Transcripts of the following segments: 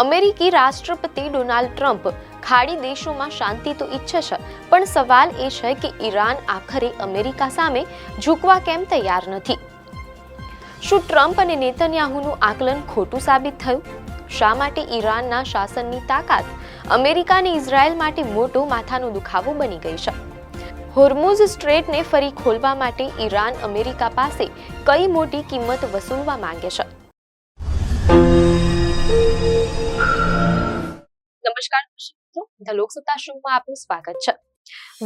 અમેરિકી રાષ્ટ્રપતિ Donald Trump ખાડી દેશોમાં શાંતિ તો ઈચ્છે છે, પણ સવાલ એ છે કે ઈરાન આખરે અમેરિકા સામે ઝૂકવા કેમ તૈયાર નથી? શું ટ્રમ્પ અને નેતન્યાહુનું આકલન ખોટું સાબિત થયું? શા માટે ઈરાનના શાસનની તાકાત અમેરિકા અને ઇઝરાયલ માટે મોટો માથાનો દુખાવો બની ગઈ છે? હોર્મુઝ સ્ટ્રેટને ફરી ખોલવા માટે ઈરાન અમેરિકા પાસે કઈ મોટી કિંમત વસૂલવા માંગે છે? નમસ્કાર મિત્રો, ધ લોકસત્તા શોમાં આપનું સ્વાગત છે.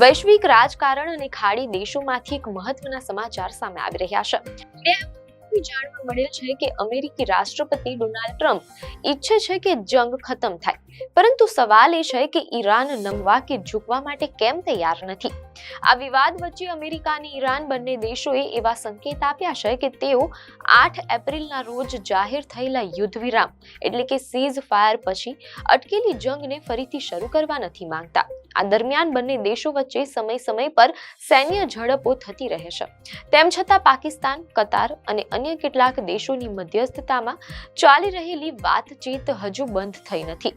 વૈશ્વિક રાજકારણ અને ખાડી દેશોમાંથી એક મહત્વના સમાચાર સામે આવી રહ્યા છે. જાણવા મળેલ છે કે અમેરિકી રાષ્ટ્રપતિ ડોનાલ્ડ ટ્રમ્પ ઈચ્છે છે કે જંગ ખતમ થાય, પરંતુ સવાલ એ છે કે ઈરાન નમવા કે ઝૂકવા માટે કેમ તૈયાર નથી. આ વિવાદ વચ્ચે અમેરિકા અને ઈરાન બંને દેશોએ એવા સંકેત આપ્યા છે કે તેઓ 8 એપ્રિલના રોજ જાહેર થયેલા યુદ્ધ વિરામ એટલે કે સીઝ ફાયર પછી અટકેલી જંગને ફરીથી શરૂ કરવા નથી માંગતા. આ દરમિયાન બંને દેશો વચ્ચે સમય પર સૈન્ય ઝડપો થતી રહે છે. તેમ છતાં પાકિસ્તાન, કતાર અને અન્ય કેટલાક દેશોની મધ્યસ્થતામાં ચાલી રહેલી વાતચીત હજુ બંધ થઈ નથી.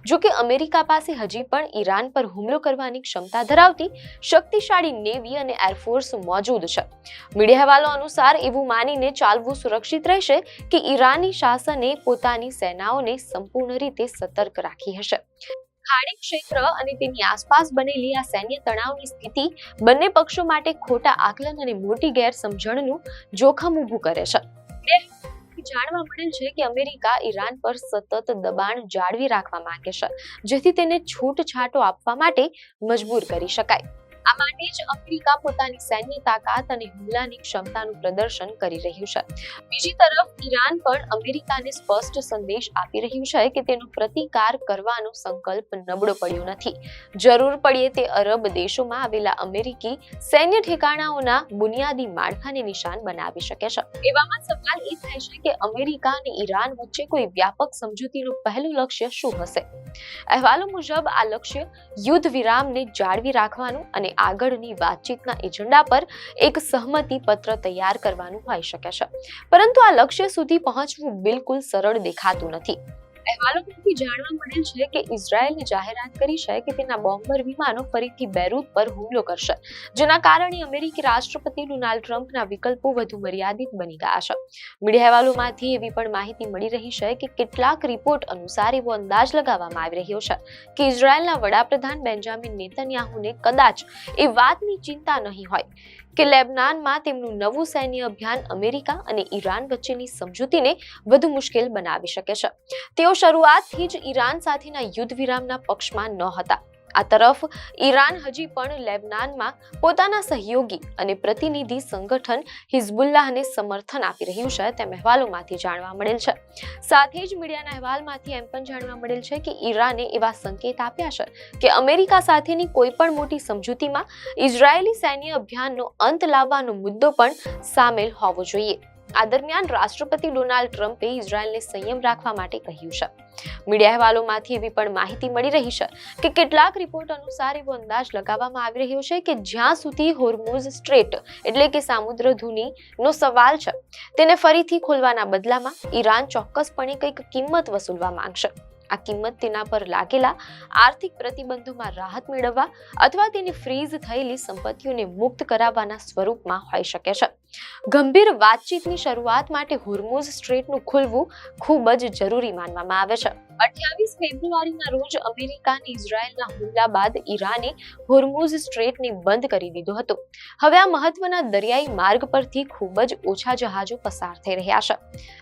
જો કે અમેરિકા પાસે હજી પણ ઈરાન પર હુમલો કરવાની ક્ષમતા ધરાવતી શક્તિશાળી નેવી અને એરફોર્સ મોજૂદ છે. મીડિયા અહેવાલો અનુસાર એવું માનીને ચાલવું સુરક્ષિત રહેશે કે ઈરાની શાસને પોતાની સેનાઓને સંપૂર્ણ રીતે સતર્ક રાખી હશે. ખાડી ક્ષેત્ર અને તેની આસપાસ બનેલી આ સૈન્ય તણાવની સ્થિતિ બંને પક્ષો માટે ખોટા આકલન અને મોટી ગેરસમજણનું જોખમ ઊભું કરે છે. જાણવા મળેલ છે કે અમેરિકા ઈરાન પર સતત દબાણ જાળવી રાખવા માંગે છે, જેથી તેને છૂટછાટો આપવા માટે મજબૂર કરી શકાય. આ માટે જ અમેરિકા પોતાની સૈન્ય તાકાત અને હુમલાની ક્ષમતાનું પ્રદર્શન કરી રહ્યું છે. બીજી તરફ ઈરાન પણ અમેરિકાને સ્પષ્ટ સંદેશ આપી રહ્યું છે કે તેનો પ્રતિકાર કરવાનો સંકલ્પ નબળો પડ્યો નથી. જરૂર પડ્યે તે અરબ દેશોમાં આવેલા અમેરિકી સૈન્ય ઠેકાણાઓના બુનિયાદી માળખાને નિશાન બનાવી શકે છે. એવામાં સવાલ એ થાય છે કે અમેરિકા અને ઈરાન વચ્ચે કોઈ વ્યાપક સમજૂતીનું પહેલું લક્ષ્ય શું હશે? અહેવાલો મુજબ આ લક્ષ્ય યુદ્ધ વિરામને જાળવી રાખવાનું અને આગળની વાતચીતના એજન્ડા પર એક સહમતિ પત્ર તૈયાર કરવાનું હોઈ શકે છે, પરંતુ આ લક્ષ્ય સુધી પહોંચવું બિલકુલ સરળ દેખાતું નથી. અહેવાલોમાંથી જાણવા મળેલ છે કે ઇઝરાયેલે જાહેરાત કરી છે કે તેના બોમ્બર વિમાનો ફરીથી બેરૂત પર હુમલો કરશે, જેના કારણે અમેરિકી રાષ્ટ્રપતિ ડોનાલ્ડ ટ્રમ્પના વિકલ્પો વધુ મર્યાદિત બની ગયા છે. મીડિયા અહેવાલોમાંથી એવી પણ માહિતી મળી રહી છે કે કેટલાક રિપોર્ટ અનુસાર એવો અંદાજ લગાવવામાં આવી રહ્યો છે કે ઇઝરાયેલના વડાપ્રધાન બેન્જામિન નેતન્યાહુને કદાચ એ વાતની ચિંતા નહીં હોય કે લેબનાનમાં તેમનું નવું સૈન્ય અભિયાન અમેરિકા અને ઈરાન વચ્ચેની સમજૂતીને વધુ મુશ્કેલ બનાવી શકે છે. તેઓ શરૂઆતથી જ ઈરાન સાથેના યુદ્ધ વિરામના પક્ષમાં ન હતા. આ તરફ ઈરાન હજી પણ લેબનાનમાં પોતાના સહયોગી અને પ્રતિનિધિ સંગઠન હિઝબુલ્લાહને સમર્થન આપી રહ્યું છે, તેમ અહેવાલોમાંથી જાણવા મળેલ છે. સાથે જ મીડિયાના અહેવાલમાંથી એમ પણ જાણવા મળેલ છે કે ઈરાને એવા સંકેત આપ્યા છે કે અમેરિકા સાથેની કોઈ પણ મોટી સમજૂતીમાં ઇઝરાયેલી સૈન્ય અભિયાનનો અંત લાવવાનો મુદ્દો પણ સામેલ હોવો જોઈએ. આ દરમિયાન રાષ્ટ્રપતિ ડોનાલ્ડ ટ્રમ્પે ઇઝરાયેલને સંયમ રાખવા માટે કહ્યું છે. મીડિયા અહેવાલોમાંથી એવી પણ માહિતી મળી રહી છે કે કેટલાક રિપોર્ટ અનુસાર એવો અંદાજ લગાવવામાં આવી રહ્યો છે કે જ્યાં સુધી હોર્મુઝ સ્ટ્રેટ એટલે કે સામુદ્રધુનીનો સવાલ છે, તેને ફરીથી ખોલવાના બદલામાં ઈરાન ચોક્કસપણે કંઈક કિંમત વસૂલવા માંગશે. આ કિંમત તેના પર લાગેલા આર્થિક પ્રતિબંધોમાં રાહત મેળવવા અથવા તેની ફ્રીઝ થયેલી સંપત્તિઓને મુક્ત કરાવવાના સ્વરૂપમાં હોઈ શકે છે. ગંભીર વાતચીતની શરૂઆત માટે હોર્મુઝ સ્ટ્રેટનું ખુલવું ખૂબ જ જરૂરી માનવામાં આવે છે. 28 ફેબ્રુઆરીના રોજ અમેરિકા અને ઇઝરાયેલના હુમલા બાદ ઈરાને હોર્મુઝ સ્ટ્રેટને બંધ કરી દીધો હતો. હવે આ મહત્વના દરિયાઈ માર્ગ પરથી ખૂબ જ ઓછા જહાજો પસાર થઈ રહ્યા છે.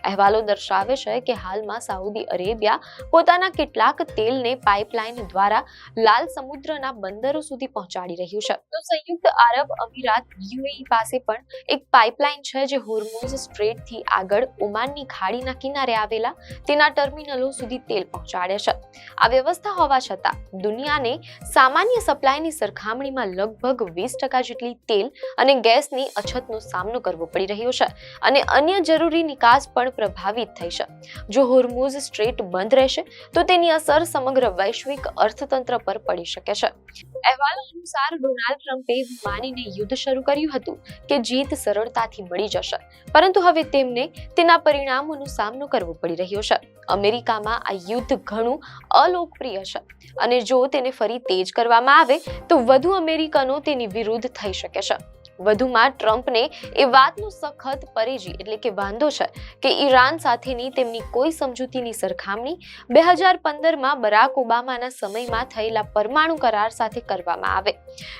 અહેવાલો દર્શાવે છે કે હાલમાં સાઉદી અરેબિયા પોતાના કેટલાક તેલને પાઇપલાઇન દ્વારા લાલ સમુદ્રના બંદરો સુધી પહોંચાડી રહ્યું છે. તો સંયુક્ત આરબ અમીરાત યુએઈ પાસે પણ એક પાઇપલાઇન છે જે હોર્મુઝ સ્ટ્રેટથી આગળ ઓમાનની ખાડીના કિનારે આવેલા તેના ટર્મિનલો સુધી તેલ પહોંચાડે છે. આ વ્યવસ્થા હોવા છતાં દુનિયાને સામાન્ય સપ્લાયની સરખામણીમાં લગભગ 20% જેટલી તેલ અને ગેસની અછતનો સામનો કરવો પડી રહ્યો છે અને અન્ય જરૂરી નિકાસ પણ પ્રભાવિત થઈ છે. જો હોર્મુઝ સ્ટ્રેટ બંધ રહેશે તો તેની અસર સમગ્ર વૈશ્વિક અર્થતંત્ર પર પડી શકે છે. અહેવાલો અનુસાર ડોનાલ્ડ ટ્રમ્પે માનીને યુદ્ધ શરૂ કર્યું હતું કે જીત સરળતાથી મળી જશે, પરંતુ હવે તેમને તેના પરિણામોનો સામનો કરવો પડી રહ્યો છે. અમેરિકામાં આ યુદ્ધ ઘણું અલોકપ્રિય છે અને જો તેને ફરી તેજ કરવામાં આવે તો વધુ અમેરિકનો તેની વિરુદ્ધ થઈ શકે છે. વધુમાં ટ્રમ્પને એ વાતનો સખત પરેજી એટલે કે વાંધો છે કે ઈરાન સાથેની તેમની કોઈ સમજૂતીની સરખામણી 2015માં બરાક ઓબામાના સમયમાં થયેલા પરમાણુ કરાર સાથે કરવામાં આવે.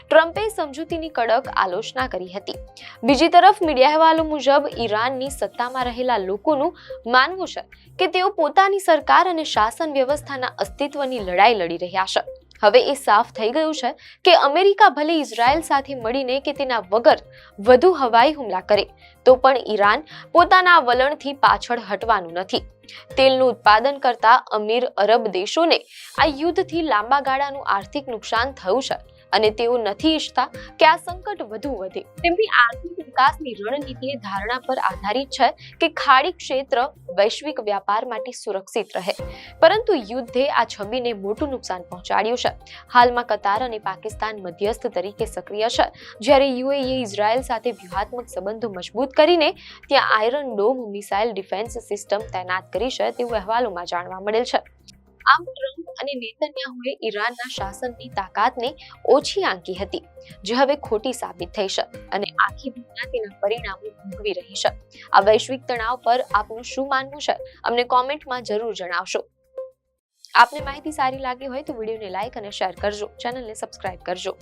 ટ્રમ્પે સમજૂતીની કડક આલોચના કરી હતી. બીજી તરફ મીડિયા અહેવાલો મુજબ ઈરાનની સત્તામાં રહેલા લોકોનું માનવું છે કે તેઓ પોતાની સરકાર અને શાસન વ્યવસ્થાના અસ્તિત્વની લડાઈ લડી રહ્યા છે. હવે એ સાફ થઈ ગયું છે કે અમેરિકા ભલે ઇઝરાયલ સાથે મળીને કે તેના વગર વધુ હવાઈ હુમલા કરે તો પણ ઈરાન પોતાના વલણથી પાછળ હટવાનું નથી. તેલનું ઉત્પાદન કરતા અમીર અરબ દેશોને આ યુદ્ધથી લાંબા ગાળાનું આર્થિક નુકસાન થયું છે અને તેઓ નથી ઈચ્છતા કે આ સંકટ વધુ વધે. તેમની આર્થિક વિકાસની રણનીતિ ધારણા પર આધારિત છે કે ખાડી ક્ષેત્ર વૈશ્વિક વ્યાપાર માટે સુરક્ષિત રહે. પરંતુ યુદ્ધે આ છબીને મોટું નુકસાન પહોંચાડ્યું છે. હાલમાં કતાર અને પાકિસ્તાન મધ્યસ્થ તરીકે સક્રિય છે, જ્યારે યુએઈએ ઇઝરાયલ સાથે વ્યૂહાત્મક સંબંધો મજબૂત કરીને ત્યાં iron dome missile defence system તૈનાત કરી છે તેવું અહેવાલોમાં જાણવા મળેલ છે. આમ ટ્રમ્પ અને નેતન્યાહુએ ઈરાનના શાસનની તાકાતને ઓછી આંકી હતી, જે હવે ખોટી સાબિત થઈ છે અને આખી દુનિયા તેના પરિણામો ભોગવી રહી છે. આ વૈશ્વિક તણાવ પર આપનું શું માનવું છે અમને કોમેન્ટમાં જરૂર જણાવશો. આપને માહિતી સારી લાગી હોય તો વિડીયોને લાઈક અને શેર કરજો, ચેનલને સબસ્ક્રાઇબ કરજો.